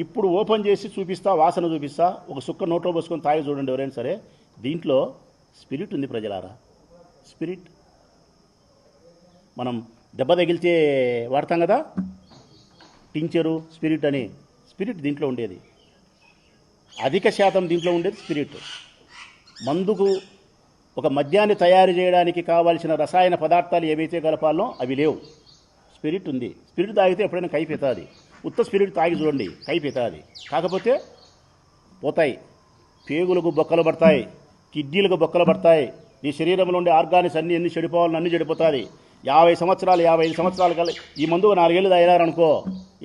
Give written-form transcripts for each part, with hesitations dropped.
ఇప్పుడు ఓపెన్ చేసి చూపిస్తా, వాసన చూపిస్తా, ఒక సుక్క నోట్లో పోసుకొని తాగి చూడండి ఎవరైనా సరే. దీంట్లో స్పిరిట్ ఉంది ప్రజలారా, స్పిరిట్. మనం దెబ్బ తగిలితే వాడతాం కదా టించరు, స్పిరిట్ అని. స్పిరిట్ దీంట్లో ఉండేది, అధిక శాతం దీంట్లో ఉండేది స్పిరిట్. మందుకు ఒక మద్యాన్ని తయారు చేయడానికి కావాల్సిన రసాయన పదార్థాలు ఏవైతే కలపాలో అవి లేవు. స్పిరిట్ ఉంది. స్పిరిట్ తాగితే ఎప్పుడైనా కైపోతుంది. ఉత్త స్పిరిట్ తాగి చూడండి, కైపోతుంది. కాకపోతే పోతాయి, పేగులకు బొక్కలు పడతాయి, కిడ్నీలకు బొక్కలు పడతాయి, నీ శరీరంలో ఉండే ఆర్గానిక్స్ అన్నీ ఎన్ని చెడిపోవాలని అన్నీ చెడిపోతుంది. 50 సంవత్సరాలు 55 సంవత్సరాలు కల ఈ మందు 4 ఏళ్ళు తాగినారనుకో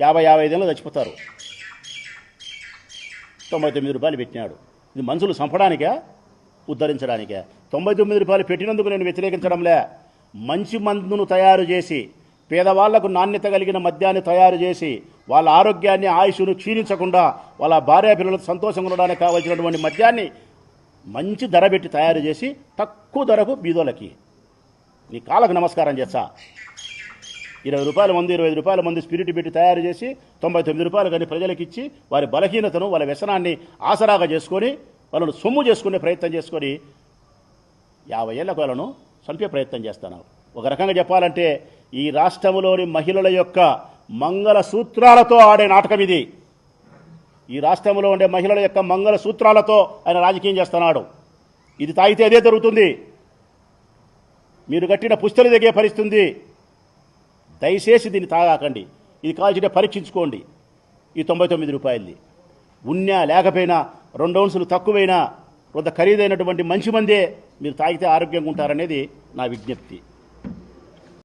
50-55 ఏళ్ళు చచ్చిపోతారు. 99 రూపాయలు పెట్టినాడు. ఇది మనుషులు చంపడానికే, ఉద్ధరించడానికే. 99 రూపాయలు పెట్టినందుకు నేను వ్యతిరేకించడంలే. మంచి మందును తయారు చేసి పేదవాళ్లకు నాణ్యత కలిగిన మద్యాన్ని తయారు చేసి వాళ్ళ ఆరోగ్యాన్ని, ఆయుష్ను క్షీణించకుండా వాళ్ళ భార్య పిల్లలతో సంతోషంగా ఉండడానికి కావాల్సినటువంటి మద్యాన్ని మంచి ధర పెట్టి తయారు చేసి తక్కువ ధరకు బీదోళ్ళకి నీ కాళ్ళకు నమస్కారం చేస్తా. 20 రూపాయల మంది, 25 రూపాయల మంది స్పిరిట్ పెట్టి తయారు చేసి 99 రూపాయలు కానీ ప్రజలకు ఇచ్చి వారి బలహీనతను, వాళ్ళ వ్యసనాన్ని ఆసరాగా చేసుకొని వాళ్ళను సొమ్ము చేసుకునే ప్రయత్నం చేసుకొని 50 ఏళ్లకు వాళ్ళను చంపే ప్రయత్నం చేస్తున్నావు. ఒక రకంగా చెప్పాలంటే ఈ రాష్ట్రంలోని మహిళల యొక్క మంగళ సూత్రాలతో ఆడే నాటకం ఇది. ఈ రాష్ట్రంలో ఉండే మహిళల యొక్క మంగళ సూత్రాలతో ఆయన రాజకీయం చేస్తున్నాడు. ఇది తాగితే అదే జరుగుతుంది. మీరు కట్టిన పుస్తలు దిగే పరిస్థితుంది. దయచేసి దీన్ని తాగాకండి. ఇది కాల్చిటే పరీక్షించుకోండి. ఈ 99 రూపాయలది ఉన్నా లేకపోయినా 2 ఔన్సులు తక్కువైనా కొంత ఖరీదైనటువంటి మంచి మందే మీరు తాగితే ఆరోగ్యంగా ఉంటారనేది నా విజ్ఞప్తి.